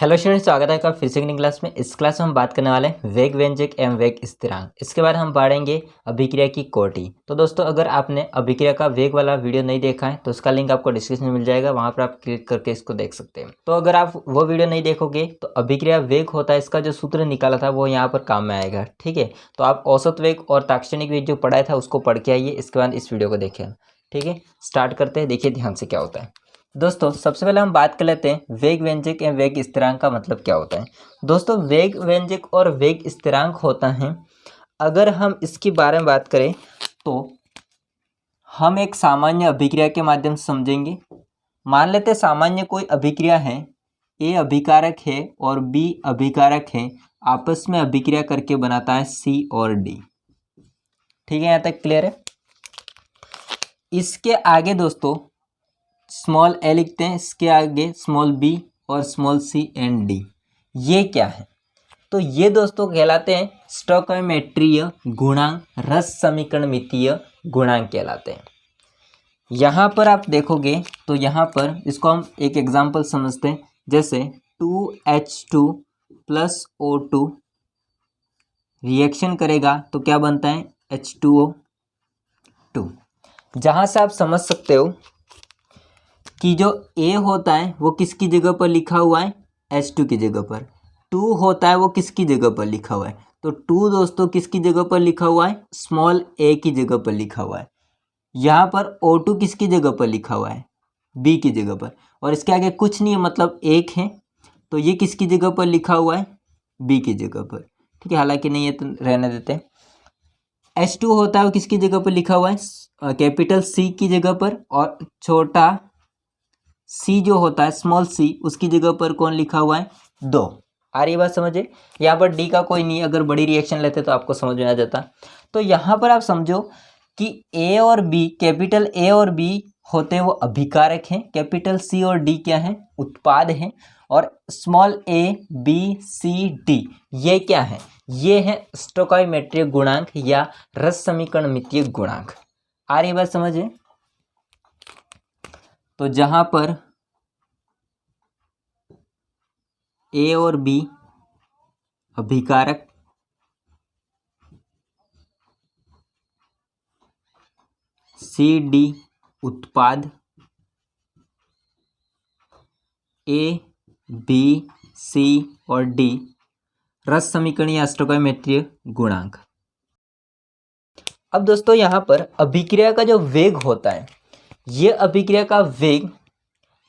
Hello students, स्वागत है आपका फिर से नई क्लास में। इस क्लास में हम बात करने वाले हैं वेग व्यंजक एवं वेग स्थिरांक। इसके बाद हम पढ़ेंगे अभिक्रिया की कोटि। तो दोस्तों, अगर आपने अभिक्रिया का वेग वाला वीडियो नहीं देखा है तो उसका लिंक आपको डिस्क्रिप्शन में मिल जाएगा, वहां पर आप क्लिक करके इसको देख सकते हैं। तो अगर आप वो वीडियो नहीं देखोगे तो अभिक्रिया वेग होता है, इसका जो सूत्र निकाला था वो यहाँ पर काम में आएगा। ठीक है, तो आप औसत वेग और तात्क्षणिक वेग जो पढ़ाया था उसको पढ़ के आइए, इसके बाद इस वीडियो को देखिए। ठीक है, स्टार्ट करते हैं। देखिए ध्यान से क्या होता है। दोस्तों, सबसे पहले हम बात कर लेते हैं वेग व्यंजक एवं वेग स्थिरांक का मतलब क्या होता है। दोस्तों, वेग व्यंजक और वेग स्थिरांक होता है, अगर हम इसके बारे में बात करें तो हम एक सामान्य अभिक्रिया के माध्यम से समझेंगे। मान लेते हैं सामान्य कोई अभिक्रिया है, ए अभिकारक है और बी अभिकारक है, आपस में अभिक्रिया करके बनाता है सी और डी। ठीक है, यहाँ तक क्लियर है। इसके आगे दोस्तों स्मॉल ए लिखते हैं, इसके आगे स्मॉल बी और स्मॉल सी एंड डी। ये क्या है? तो ये दोस्तों कहलाते हैं स्टोइकोमेट्रीय गुणांक, रस समीकरणमितीय गुणांक कहलाते हैं। यहाँ पर आप देखोगे तो यहाँ पर इसको हम एक एग्जांपल समझते हैं, जैसे 2H2 प्लस O2 रिएक्शन करेगा तो क्या बनता है H2O2। जहाँ से आप समझ सकते हो कि जो A होता है वो किसकी जगह पर लिखा हुआ है, H2 की जगह पर। 2 होता है वो किसकी जगह पर लिखा हुआ है, तो 2 दोस्तों किसकी जगह पर लिखा हुआ है, स्मॉल a की जगह पर लिखा हुआ है। यहाँ पर O2 किसकी जगह पर लिखा हुआ है, B की जगह पर, और इसके आगे कुछ नहीं है मतलब 1 है, तो ये किसकी जगह पर लिखा हुआ है, B की जगह पर। ठीक है, हालांकि नहीं है तो रहने देते हैं। H2 होता है वो किसकी जगह पर लिखा हुआ है, कैपिटल C की जगह पर, और छोटा सी जो होता है स्मॉल सी उसकी जगह पर कौन लिखा हुआ है, 2। आ रही बात समझे। यहाँ पर डी का कोई नहीं, अगर बड़ी रिएक्शन लेते तो आपको समझ में आ जाता। तो यहाँ पर आप समझो कि ए और बी, कैपिटल ए और बी होते हैं वो अभिकारक हैं, कैपिटल सी और डी क्या है, उत्पाद हैं, और small A B C D ये क्या है, ये है स्टोइकोमेट्रिक गुणांक या रस समीकरणमितीय गुणांक। आ रही बात समझे। तो जहां पर ए और बी अभिकारक, सी डी उत्पाद, ए बी सी और डी रस समीकरण या स्टोइकोमेट्रिक गुणांक। अब दोस्तों यहाँ पर अभिक्रिया का जो वेग होता है, ये अभिक्रिया का वेग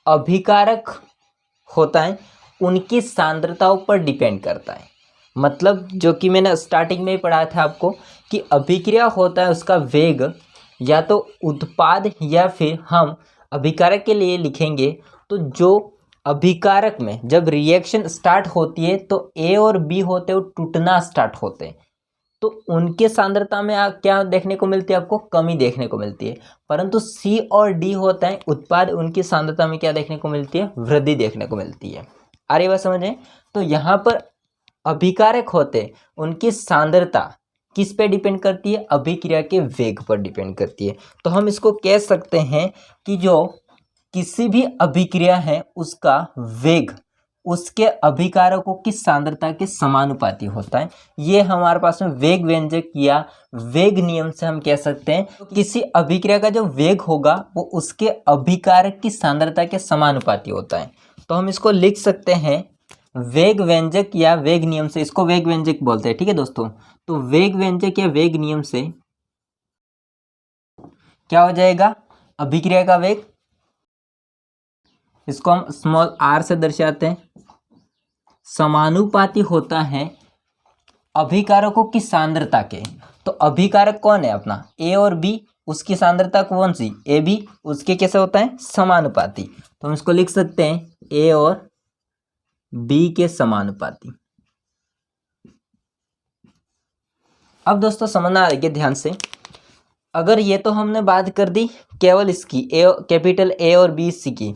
अभिकारक होता है, उनकी सांद्रताओं पर डिपेंड करता है। मतलब जो कि मैंने स्टार्टिंग में ही पढ़ाया था आपको कि अभिक्रिया होता है उसका वेग या तो उत्पाद या फिर हम अभिकारक के लिए लिखेंगे तो जो अभिकारक में जब रिएक्शन स्टार्ट होती है तो ए और बी होते हैं वो टूटना स्टार्ट होते हैं, तो उनके सांद्रता में क्या देखने को मिलती है, आपको कमी देखने को मिलती है। परंतु सी और डी होता है उत्पाद, उनकी सांद्रता में क्या देखने को मिलती है, वृद्धि देखने को मिलती है। आ रही बात समझे। तो यहाँ पर अभिकारक होते उनकी सांद्रता किस पे डिपेंड करती है, अभिक्रिया के वेग पर डिपेंड करती है। तो हम इसको कह सकते हैं कि जो किसी भी अभिक्रिया है उसका वेग उसके अभिकारकों की सांद्रता के समानुपाती होता है। ये हमारे पास में वेग व्यंजक या वेग नियम से हम कह सकते हैं। तो किसी अभिक्रिया का जो वेग होगा वो उसके अभिकारक की सांद्रता के समानुपाती होता है। तो हम इसको लिख सकते हैं वेग व्यंजक या वेग नियम से, इसको वेग व्यंजक बोलते हैं। ठीक है दोस्तों, तो वेग व्यंजक या वेग नियम से क्या हो जाएगा, अभिक्रिया का वेग, इसको हम स्मॉल आर से दर्शाते हैं, समानुपाती होता है अभिकारकों की सांद्रता के। तो अभिकारक कौन है अपना, ए और बी, उसकी सांद्रता कौन सी, ए बी, उसके कैसे होता है, समानुपाती। तो हम इसको लिख सकते हैं ए और बी के समानुपाती। अब दोस्तों समझना आगे ध्यान से, अगर ये तो हमने बात कर दी केवल इसकी कैपिटल ए और बी सी की।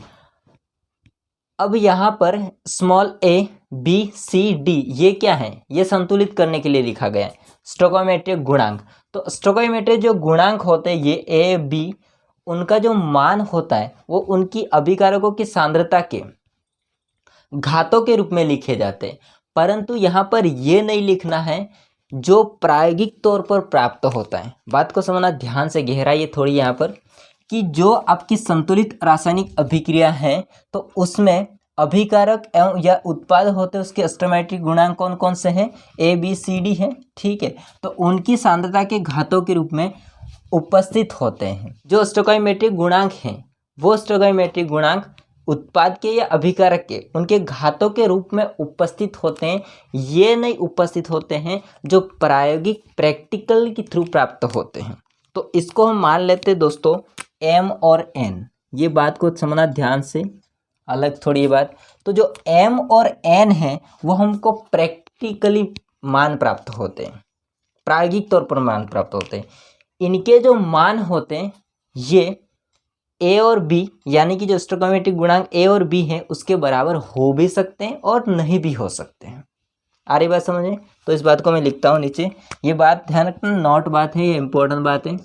अब यहाँ पर small A B C D ये क्या है, ये संतुलित करने के लिए लिखा गया है स्टोइकोमेट्रिक गुणांक। तो स्टोइकोमेट्रिक जो गुणांक होते हैं ये ए बी, उनका जो मान होता है वो उनकी अभिकारकों की सांद्रता के घातों के रूप में लिखे जाते हैं, परंतु यहाँ पर ये नहीं लिखना है जो प्रायोगिक तौर पर प्राप्त होता है। बात को समझना ध्यान से, गहराई थोड़ी यहाँ पर, कि जो आपकी संतुलित रासायनिक अभिक्रिया है तो उसमें अभिकारक एवं या उत्पाद होते हैं, उसके स्टोइकोमेट्रिक गुणांक कौन कौन से हैं, ए बी सी डी है, ठीक है। तो उनकी सांद्रता के घातों के रूप में उपस्थित होते हैं। जो स्टोइकोमेट्रिक गुणांक हैं वो स्टोइकोमेट्रिक गुणांक उत्पाद के या अभिकारक के उनके घातों के रूप में उपस्थित होते हैं, ये नहीं उपस्थित होते हैं जो प्रायोगिक प्रैक्टिकल के थ्रू प्राप्त होते हैं। तो इसको हम मान लेते हैं दोस्तों एम और एन। ये बात को समझना ध्यान से, अलग थोड़ी ये बात। तो जो एम और एन है वो हमको प्रैक्टिकली मान प्राप्त होते हैं, प्रायोगिक तौर पर मान प्राप्त होते हैं। इनके जो मान होते हैं ये ए और बी, यानी कि जो स्टोइकोमेट्रिक गुणांक ए और बी है उसके बराबर हो भी सकते हैं और नहीं भी हो सकते हैं। आ रही बात समझे? तो इस बात को मैं लिखता हूँ नीचे, ये बात ध्यान रखना, नोट बात है, ये इंपॉर्टेंट बात है,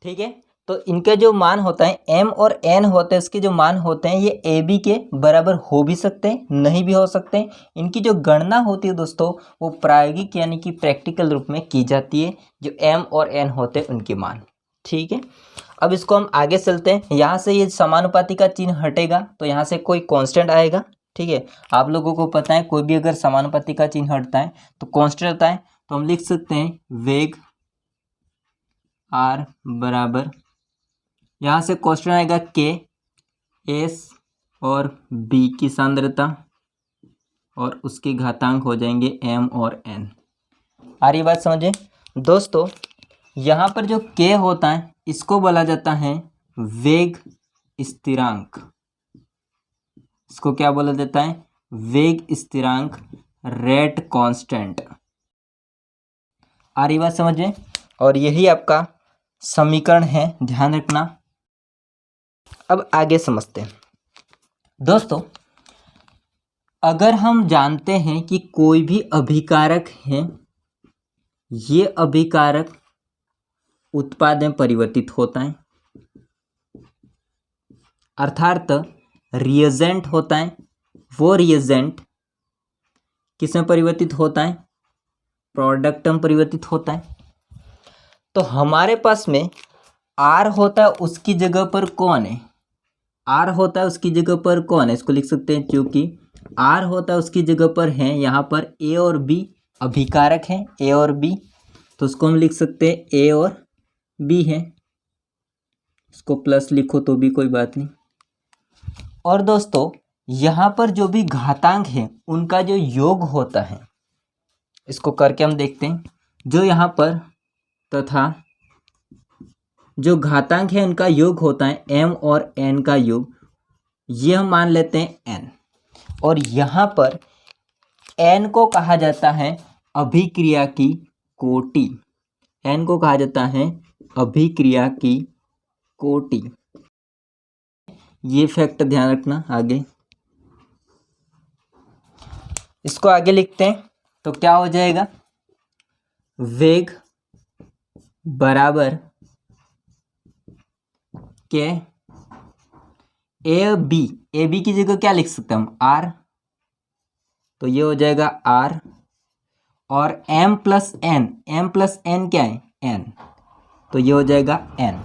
ठीक है। तो इनके जो मान होता है एम और एन होते हैं, इसके जो मान होते हैं ये ए बी के बराबर हो भी सकते हैं, नहीं भी हो सकते हैं। इनकी जो गणना होती है दोस्तों वो प्रायोगिक यानी कि प्रैक्टिकल रूप में की जाती है, जो एम और एन होते हैं उनके मान, ठीक है। अब इसको हम आगे चलते हैं। यहाँ से ये समानुपाती का चिन्ह हटेगा तो यहाँ से कोई कांस्टेंट आएगा, ठीक है। आप लोगों को पता है कोई भी अगर समानुपाती का चिन्ह हटता है तो कांस्टेंट आता है, तो हम लिख सकते हैं वेग आर बराबर, यहाँ से कांस्टेंट आएगा के, एस और बी की सांद्रता और उसके घातांक हो जाएंगे एम और एन। आ रही बात समझे दोस्तों? यहाँ पर जो के होता है इसको बोला जाता है वेग स्थिरांक। इसको क्या बोला जाता है? वेग स्थिरांक, रेट कांस्टेंट। आ रही बात समझे? और यही आपका समीकरण है, ध्यान रखना। अब आगे समझते हैं दोस्तों। अगर हम जानते हैं कि कोई भी अभिकारक है, ये अभिकारक उत्पाद में परिवर्तित होता है, अर्थात रिएजेंट होता है, वो रिएजेंट किस में परिवर्तित होता है? प्रोडक्ट में परिवर्तित होता है। तो हमारे पास में आर होता है, उसकी जगह पर कौन है? आर होता है उसकी जगह पर कौन है? इसको लिख सकते हैं, क्योंकि आर होता है उसकी जगह पर है यहाँ पर ए और बी अभिकारक हैं, ए और बी, तो उसको हम लिख सकते हैं ए और बी है। इसको प्लस लिखो तो भी कोई बात नहीं। और दोस्तों यहाँ पर जो भी घातांक है उनका जो योग होता है, इसको करके हम देखते हैं। जो यहाँ पर तथा जो घातांक है उनका योग होता है m और n का योग, ये हम मान लेते हैं n। और यहाँ पर n को कहा जाता है अभिक्रिया की कोटि, n को कहा जाता है अभिक्रिया की कोटि। ये फैक्ट ध्यान रखना। आगे इसको आगे लिखते हैं तो क्या हो जाएगा? वेग बराबर के ए बी की जगह क्या लिख सकते हैं हम? आर, तो ये हो जाएगा आर, और एम प्लस एन क्या है? एन, तो ये हो जाएगा एन।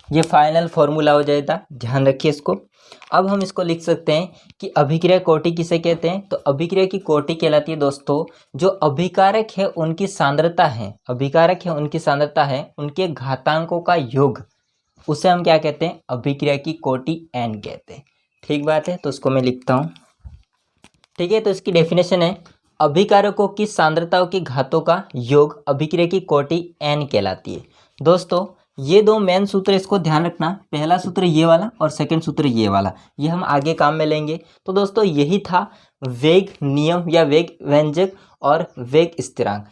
ये फाइनल फॉर्मूला हो जाएगा, ध्यान रखिए इसको। अब हम इसको लिख सकते हैं कि अभिक्रिया कोटि किसे कहते हैं? तो अभिक्रिया की कोटि कहलाती है दोस्तों जो अभिकारक है उनकी सांद्रता है, अभिकारक है उनकी सांद्रता है, उनके घातांकों का योग, उसे हम क्या कहते हैं? अभिक्रिया की कोटि n कहते हैं। ठीक बात है, तो उसको मैं लिखता हूँ, ठीक है। तो इसकी डेफिनेशन है अभिकारकों की सांद्रताओं के घातों का योग अभिक्रिया की कोटि n कहलाती है। दोस्तों ये दो मेन सूत्र, इसको ध्यान रखना। पहला सूत्र ये वाला और सेकंड सूत्र ये वाला, ये हम आगे काम में लेंगे। तो दोस्तों यही था वेग नियम या वेग व्यंजक और वेग स्थिरांक।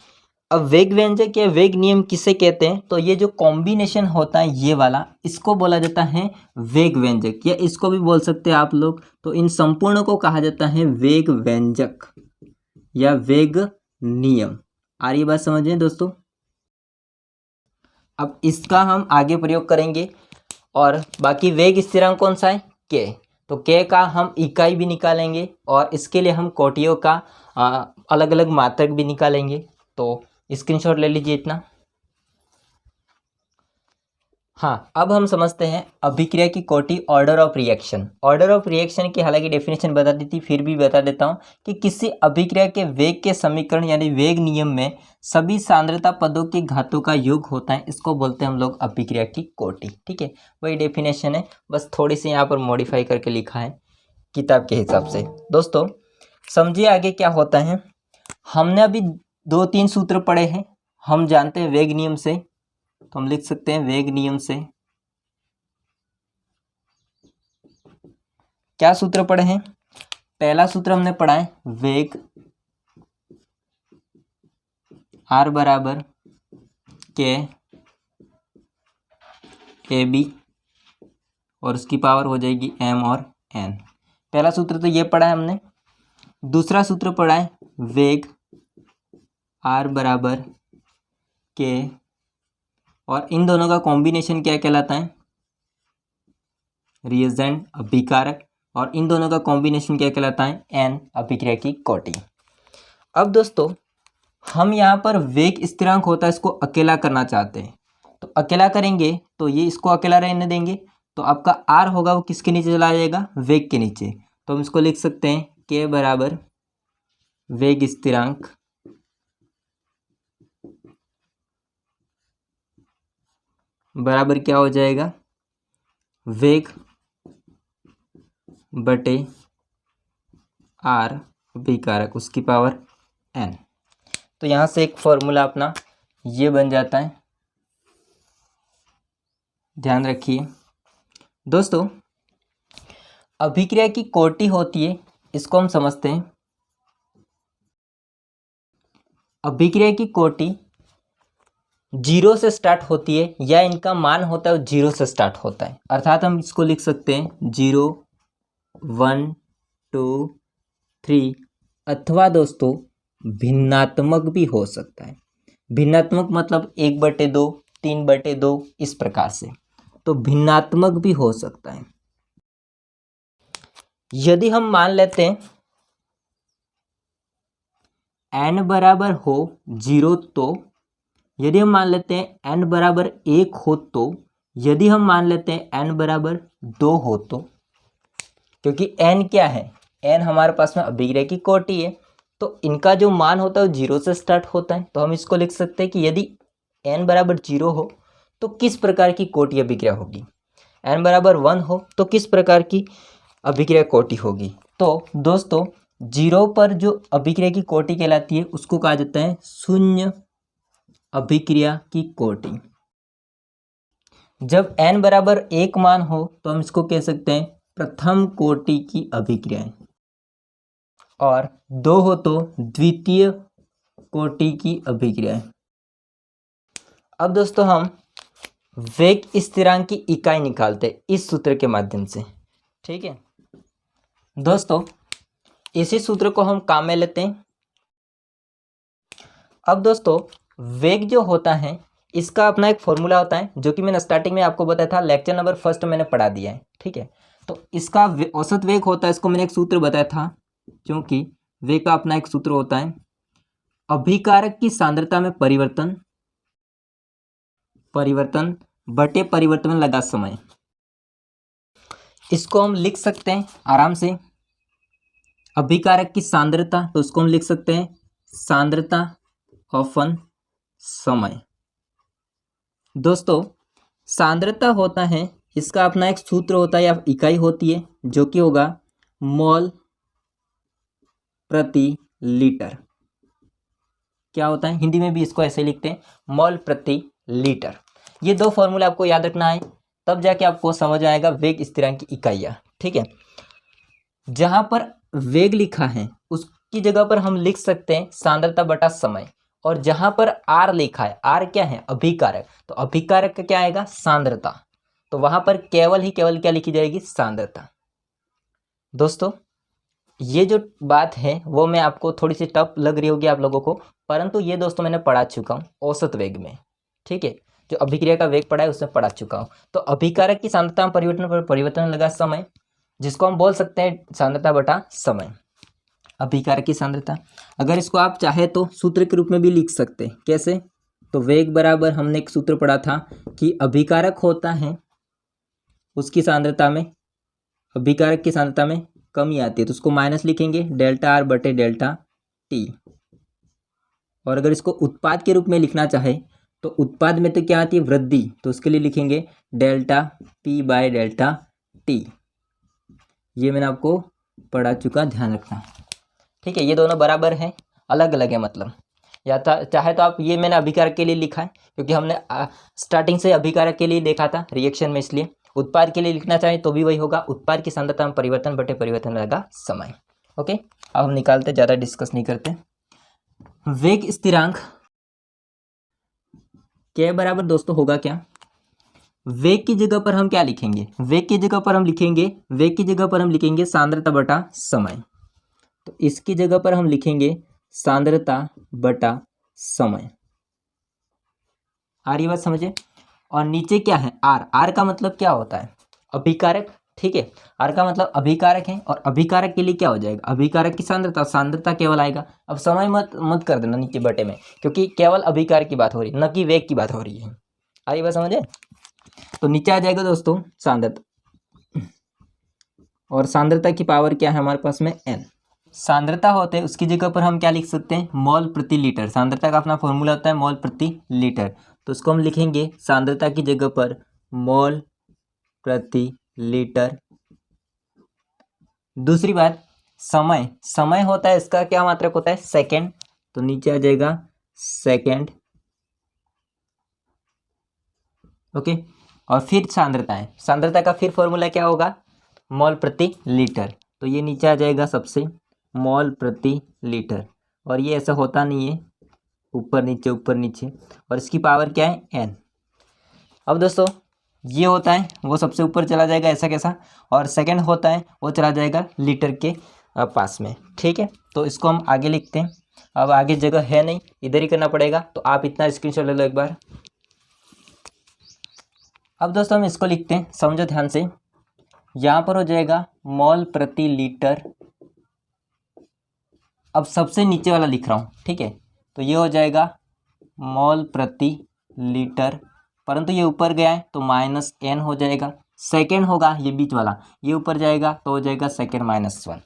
अब वेग व्यंजक या वेग नियम किसे कहते हैं? तो ये जो कॉम्बिनेशन होता है ये वाला, इसको बोला जाता है वेग व्यंजक, या इसको भी बोल सकते हैं आप लोग। तो इन संपूर्ण को कहा जाता है वेग व्यंजक या वेग नियम। आ रही बात समझिए दोस्तों? अब इसका हम आगे प्रयोग करेंगे। और बाकी वेग स्थिरांक कौन सा है? के। तो के का हम इकाई भी निकालेंगे और इसके लिए हम कोटियों का अलग अलग मात्रक भी निकालेंगे। तो स्क्रीनशॉट ले लीजिए इतना। हाँ, अब हम समझते हैं अभिक्रिया की कोटि, order of reaction. Order of reaction की हालांकि डेफिनेशन बता दी थी, फिर भी बता देता हूँ कि किसी अभिक्रिया के वेग के समीकरण यानी वेग नियम में सभी सांद्रता पदों के घातों का योग होता है, इसको बोलते हैं हम लोग अभिक्रिया की कोटि। ठीक है, वही डेफिनेशन है, बस थोड़ी सी यहाँ पर मॉडिफाई करके लिखा है किताब के हिसाब से। दोस्तों समझिए आगे क्या होता है। हमने अभी 2-3 सूत्र पढ़े हैं, हम जानते हैं वेग नियम से, तो हम लिख सकते हैं वेग नियम से क्या सूत्र पढ़े हैं। पहला सूत्र हमने पढ़ा है वेग r बराबर के ए बी और उसकी पावर हो जाएगी m और n। पहला सूत्र तो ये पढ़ा है हमने। दूसरा सूत्र पढ़ा है वेग r बराबर के, और इन दोनों का कॉम्बिनेशन क्या कहलाता है, रिएजेंट अभिकारक, और इन दोनों का कॉम्बिनेशन क्या कहलाता है, n अभिक्रिया की कोटि। अब दोस्तों हम यहाँ पर वेग स्थिरांक होता है, इसको अकेला करना चाहते हैं, तो अकेला करेंगे तो ये इसको अकेला रहने देंगे, तो आपका r होगा वो किसके नीचे चला जाएगा, वेग के नीचे। तो हम इसको लिख सकते हैं k बराबर वेग स्थिरांक बराबर क्या हो जाएगा, वेग बटे r अभिकारक उसकी पावर n। तो यहाँ से एक फॉर्मूला अपना ये बन जाता है, ध्यान रखिए। दोस्तों अभिक्रिया की कोटि होती है, इसको हम समझते हैं। अभिक्रिया की कोटि 0 से स्टार्ट होती है, या इनका मान होता है वो 0 से स्टार्ट होता है, अर्थात हम इसको लिख सकते हैं 0, 1, 2, 3, अथवा दोस्तों भिन्नात्मक भी हो सकता है। भिन्नात्मक मतलब 1/2, 3/2 इस प्रकार से, तो भिन्नात्मक भी हो सकता है। यदि हम मान लेते हैं n बराबर हो 0, तो यदि हम मान लेते हैं n बराबर 1 हो, तो यदि हम मान लेते हैं n बराबर 2 हो, तो क्योंकि n क्या है, n हमारे पास में अभिक्रिया की कोटि है, तो इनका जो मान होता है वो 0 से स्टार्ट होता है। तो हम इसको लिख सकते हैं कि यदि n बराबर 0 हो तो किस प्रकार की कोटि अभिक्रिया होगी, n बराबर 1 हो तो किस प्रकार की अभिक्रिया कोटि होगी। तो दोस्तों 0 पर जो अभिक्रिया की कोटि कहलाती है उसको कहा जाता है शून्य अभिक्रिया की कोटि। जब n बराबर 1 मान हो तो हम इसको कह सकते हैं प्रथम कोटि की अभिक्रियाएं, और 2 हो तो द्वितीय कोटि की अभिक्रियाएं। अब दोस्तों हम वेग स्थिरांक की इकाई निकालते हैं इस सूत्र के माध्यम से। ठीक है दोस्तों, इसी सूत्र को हम काम में लेते हैं। अब दोस्तों वेग जो होता है इसका अपना एक फॉर्मूला होता है, जो कि मैंने स्टार्टिंग में आपको बताया था, लेक्चर नंबर 1 मैंने पढ़ा दिया है। ठीक है, तो इसका औसत वेग होता है, इसको मैंने एक सूत्र बताया था, क्योंकि वेग का अपना एक सूत्र होता है अभिकारक की सांद्रता में परिवर्तन बटे परिवर्तन में लगा समय। इसको हम लिख सकते हैं आराम से, अभिकारक की सांद्रता, तो इसको हम लिख सकते हैं सांद्रता अपॉन समय। दोस्तों सांद्रता होता है, इसका अपना एक सूत्र होता है या इकाई होती है, जो कि होगा मोल प्रति लीटर। क्या होता है, हिंदी में भी इसको ऐसे लिखते हैं मोल प्रति लीटर। ये 2 फॉर्मूला आपको याद रखना है, तब जाके आपको समझ आएगा वेग स्थिरांक की इकाइयाँ। ठीक है, जहाँ पर वेग लिखा है उसकी जगह पर हम लिख सकते हैं सांद्रता बटा समय, और जहाँ पर आर लिखा है, आर क्या है, अभिकारक, तो अभिकारक का क्या आएगा, सांद्रता, तो वहाँ पर केवल क्या लिखी जाएगी, सांद्रता। दोस्तों ये जो बात है वो मैं आपको थोड़ी सी टफ लग रही होगी आप लोगों को, परंतु ये दोस्तों मैंने पढ़ा चुका हूँ औसत वेग में। ठीक है, जो अभिक्रिया का वेग पढ़ा है उसमें पढ़ा चुका हूँ। तो अभिकारक की सांद्रता में परिवर्तन लगा समय, जिसको हम बोल सकते हैं सांद्रता बटा समय, अभिकारक की सांद्रता। अगर इसको आप चाहे तो सूत्र के रूप में भी लिख सकते हैं। कैसे? तो वेग बराबर, हमने एक सूत्र पढ़ा था कि अभिकारक होता है उसकी सांद्रता में, अभिकारक की सांद्रता में कमी आती है तो उसको माइनस लिखेंगे डेल्टा आर बटे डेल्टा टी। और अगर इसको उत्पाद के रूप में लिखना चाहे तो उत्पाद में तो क्या आती है? वृद्धि, तो उसके लिए लिखेंगे delta P by delta T. ये मैंने आपको पढ़ा चुका, ध्यान रखना। ठीक है, ये दोनों बराबर हैं, अलग अलग है मतलब। या चाहे तो आप, ये मैंने अभिकारक के लिए लिखा है क्योंकि हमने स्टार्टिंग से अभिकारक के लिए देखा था रिएक्शन में, इसलिए उत्पाद के लिए लिखना चाहे तो भी वही होगा, उत्पाद की सांद्रता में परिवर्तन बटे परिवर्तन रहेगा समय। ओके, अब हम निकालते, ज़्यादा डिस्कस नहीं करते। वेग स्थिरांक के बराबर दोस्तों होगा क्या? वेग की जगह पर हम क्या लिखेंगे? वेग की जगह पर हम लिखेंगे सांद्रता बटा समय। तो इसकी जगह पर हम लिखेंगे सांद्रता बटा समय। आ रही बात समझे? और नीचे क्या है? आर। आर का मतलब क्या होता है? अभिकारक। ठीक है, आर का मतलब अभिकारक है, और अभिकारक के लिए क्या हो जाएगा? अभिकारक की सांद्रता, सांद्रता केवल आएगा। अब समय मत कर देना नीचे बटे में, क्योंकि केवल अभिकारक की बात हो रही है, न कि वेग की बात हो रही है। आ रही बात समझे? तो नीचे आ जाएगा दोस्तों सांद्रता, और सांद्रता की पावर क्या है हमारे पास में? एन। सांद्रता होते हैं उसकी जगह पर हम क्या लिख सकते हैं? मोल प्रति लीटर। सांद्रता का अपना फॉर्मूला होता है मोल प्रति लीटर, तो उसको हम लिखेंगे सांद्रता की जगह पर मोल प्रति लीटर। दूसरी बात, समय होता है, इसका क्या मात्रक होता है? सेकेंड, तो नीचे आ जाएगा सेकेंड। ओके, और फिर सांद्रता का फिर फॉर्मूला क्या होगा? मोल प्रति लीटर, तो ये नीचे आ जाएगा सबसे मोल प्रति लीटर, और ये ऐसा होता नहीं है, ऊपर नीचे, और इसकी पावर क्या है? एन। अब दोस्तों ये होता है वो सबसे ऊपर चला जाएगा, ऐसा कैसा? और सेकंड होता है वो चला जाएगा लीटर के पास में। ठीक है, तो इसको हम आगे लिखते हैं। अब आगे जगह है नहीं, इधर ही करना पड़ेगा, तो आप इतना स्क्रीनशॉट ले लो एक बार। अब दोस्तों हम इसको लिखते हैं, समझो ध्यान से। यहाँ पर हो जाएगा मोल प्रति लीटर। अब सबसे नीचे वाला लिख रहा हूँ, ठीक है, तो ये हो जाएगा मोल प्रति लीटर, परंतु ये ऊपर गया है तो माइनस एन हो जाएगा। सेकेंड होगा ये बीच वाला, ये ऊपर जाएगा तो हो जाएगा सेकेंड माइनस वन।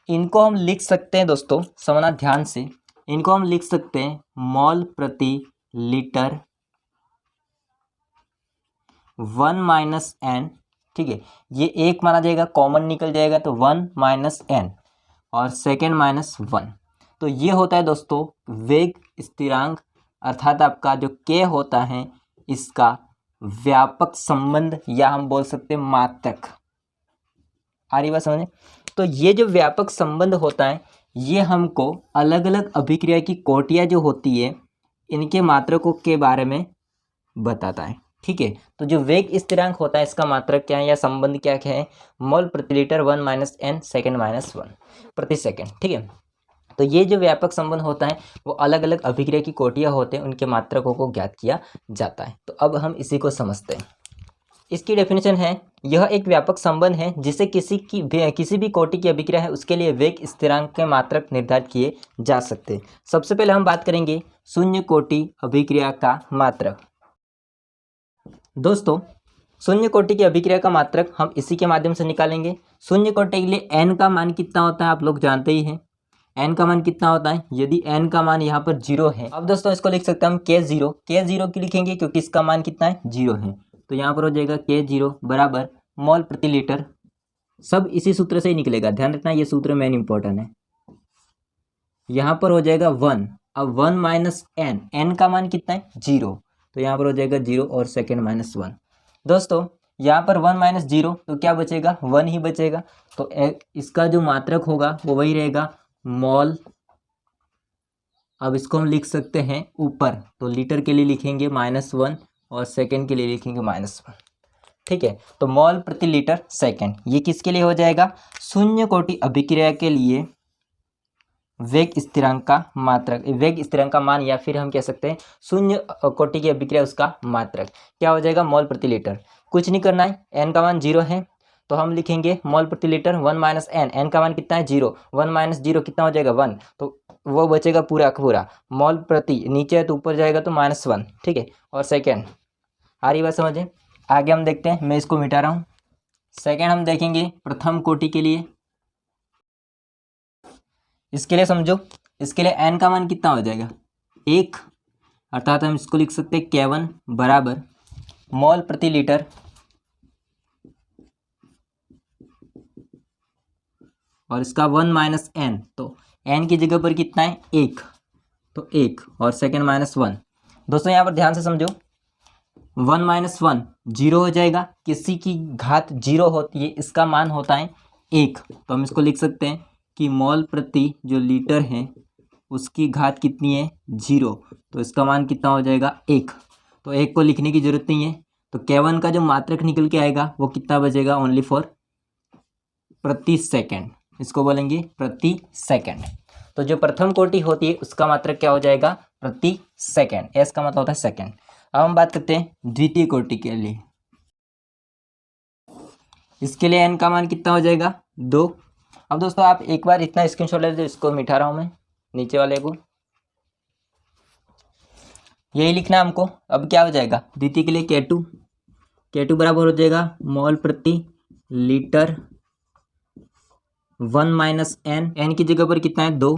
इनको हम लिख सकते हैं दोस्तों, समझना ध्यान से, इनको हम लिख सकते हैं मोल प्रति लीटर 1 माइनस एन। ठीक है, ये एक माना जाएगा, कॉमन निकल जाएगा तो 1 माइनस एन, और सेकेंड माइनस वन। तो ये होता है दोस्तों वेग स्थिरांक, अर्थात आपका जो के होता है इसका व्यापक संबंध, या हम बोल सकते हैं मात्रक। आ रही बात समझे? तो ये जो व्यापक संबंध होता है ये हमको अलग अलग अभिक्रिया की कोटियाँ जो होती है इनके मात्रकों के बारे में बताता है। ठीक है, तो जो वेग स्थिरांक होता है इसका मात्रक क्या है या संबंध क्या है? मोल प्रति litre 1 minus n second minus one प्रति सेकेंड। ठीक है, तो ये जो व्यापक संबंध होता है वो अलग अलग अभिक्रिया की कोटियाँ होते हैं, उनके मात्रकों को ज्ञात किया जाता है। तो अब हम इसी को समझते हैं। इसकी डेफिनेशन है, यह एक व्यापक संबंध है जिसे किसी भी कोटि की अभिक्रिया है उसके लिए वेग स्थिरांक के मात्रक निर्धारित किए जा सकते हैं। सबसे पहले हम बात करेंगे शून्य कोटि अभिक्रिया का मात्रक। दोस्तों शून्य कोटि की अभिक्रिया का मात्रक हम इसी के माध्यम से निकालेंगे। शून्य कोटि के लिए n का मान कितना होता है आप लोग जानते ही हैं। n का मान कितना होता है? यदि n का मान यहाँ पर 0 है, अब दोस्तों इसको लिख सकते हैं हम k0 की लिखेंगे क्योंकि इसका मान कितना है? 0 है। तो यहाँ पर हो जाएगा k0 बराबर मोल प्रति लीटर, सब इसी सूत्र से ही निकलेगा, ध्यान रखना ये सूत्र मेन इंपॉर्टेंट है। यहाँ पर हो जाएगा 1, अब 1 माइनस n का मान कितना है? 0, तो यहाँ पर हो जाएगा 0 और सेकेंड माइनस वन। दोस्तों यहाँ पर 1 माइनस 0 तो क्या बचेगा? 1 ही बचेगा, तो इसका जो मात्रक होगा वो वही रहेगा मोल। अब इसको हम लिख सकते हैं ऊपर, तो लीटर के लिए लिखेंगे -1 और सेकेंड के लिए लिखेंगे -1। ठीक है, तो मोल प्रति लीटर सेकेंड, ये किसके लिए हो जाएगा? शून्य कोटि अभिक्रिया के लिए वेग स्थिरांक का मात्रक, वेग स्थिरांक का मान, या फिर हम कह सकते हैं शून्य कोटि की अभिक्रिया उसका मात्रक क्या हो जाएगा? मोल प्रति लीटर। कुछ नहीं करना है, n का मान 0 है तो हम लिखेंगे मोल प्रति लीटर 1 माइनस एन, एन का मान कितना है 0, 1 माइनस 0 कितना हो जाएगा 1, तो वो बचेगा पूरा का पूरा मोल प्रति, नीचे है तो ऊपर जाएगा तो -1, ठीक है। और सेकेंड आ रही बात समझे। आगे हम देखते हैं, मैं इसको मिटा रहा हूँ। सेकेंड हम देखेंगे प्रथम कोटि के लिए। इसके लिए समझो, इसके लिए एन का मान कितना हो जाएगा 1, अर्थात हम इसको लिख सकते हैं K1 बराबर मोल प्रति लीटर और इसका 1 माइनस एन, तो एन की जगह पर कितना है 1, तो 1 और सेकेंड -1। दोस्तों यहाँ पर ध्यान से समझो, 1 माइनस 1 0 हो जाएगा, किसी की घात 0 होती है, इसका मान होता है 1, तो हम इसको लिख सकते हैं कि मोल प्रति जो लीटर है उसकी घात कितनी है 0, तो इसका मान कितना हो जाएगा 1, तो 1 को लिखने की जरूरत नहीं है। तो K1 का जो मात्रक निकल के आएगा वो कितना बचेगा, ओनली फॉर प्रति सेकंड, इसको बोलेंगे प्रति सेकंड। तो जो प्रथम कोटि होती है उसका मात्रक क्या हो जाएगा, प्रति सेकंड, एस का मतलब होता है सेकंड। अब हम बात करते हैं द्वितीय कोटि के लिए। इसके लिए एन का मान कितना हो जाएगा 2। अब दोस्तों आप एक बार इतना स्क्रीनशॉट ले लीजिए, इसको मिटा रहा हूं मैं नीचे वाले को, यही लिखना है हमको। अब क्या हो जाएगा द्वितीय के लिए K2 बराबर हो जाएगा मोल प्रति लीटर 1 माइनस एन की जगह पर कितना है 2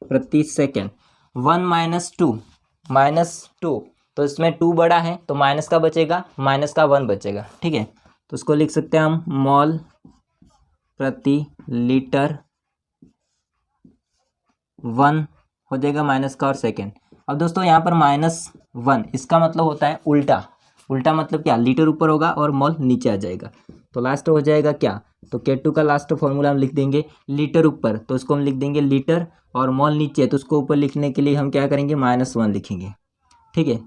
प्रति सेकेंड, 1 माइनस 2, तो इसमें 2 बड़ा है तो माइनस का बचेगा, माइनस का 1 बचेगा, ठीक है। तो इसको लिख सकते हैं हम मोल प्रति लीटर 1 हो जाएगा माइनस का और सेकेंड। अब दोस्तों यहाँ पर -1, इसका मतलब होता है उल्टा मतलब क्या, लीटर ऊपर होगा और मोल नीचे आ जाएगा, तो लास्ट हो जाएगा क्या, तो K2 का लास्ट फॉर्मूला हम लिख देंगे लीटर ऊपर, तो उसको हम लिख देंगे लीटर, और मोल नीचे तो उसको ऊपर लिखने के लिए हम क्या करेंगे -1 लिखेंगे, ठीक है।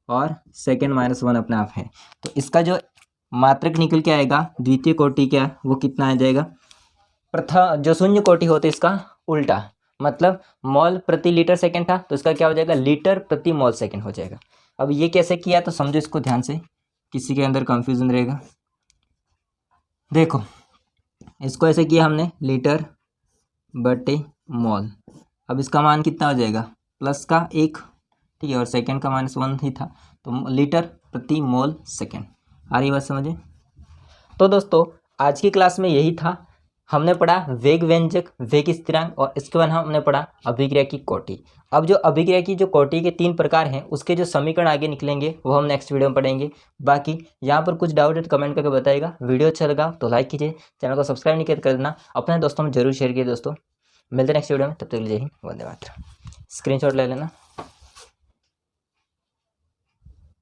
और सेकेंड -1 अपने आप है, तो इसका जो मात्रक निकल के आएगा द्वितीय कोटि क्या वो कितना आ जाएगा, प्रथम जो शून्य कोटि होते इसका उल्टा, मतलब मोल प्रति लीटर सेकंड था तो इसका क्या हो जाएगा लीटर प्रति मोल सेकंड हो जाएगा। अब ये कैसे किया तो समझो इसको ध्यान से, किसी के अंदर कंफ्यूजन रहेगा। देखो इसको ऐसे किया हमने लीटर बटे मोल, अब इसका मान कितना हो जाएगा प्लस का 1, ठीक है, और सेकंड का -1 ही था, तो लीटर प्रति मोल सेकंड। आ रही बात समझे। तो दोस्तों आज की क्लास में यही था, हमने पढ़ा वेग व्यंजक, वेग स्थिरांक, और इसके बाद हमने पढ़ा अभिक्रिया की कोटि। अब जो अभिक्रिया की जो कोटि के 3 प्रकार हैं उसके जो समीकरण आगे निकलेंगे वो हम नेक्स्ट वीडियो में पढ़ेंगे। बाकी यहाँ पर कुछ डाउट है तो कमेंट करके बताइएगा। वीडियो अच्छा लगा तो लाइक कीजिए, चैनल को सब्सक्राइब नहीं कर देना, अपने दोस्तों में जरूर शेयर कीजिए। दोस्तों मिलते हैं नेक्स्ट वीडियो में, तब तक के लिए जय हिंद, वंदे मातरम। स्क्रीनशॉट ले लेना।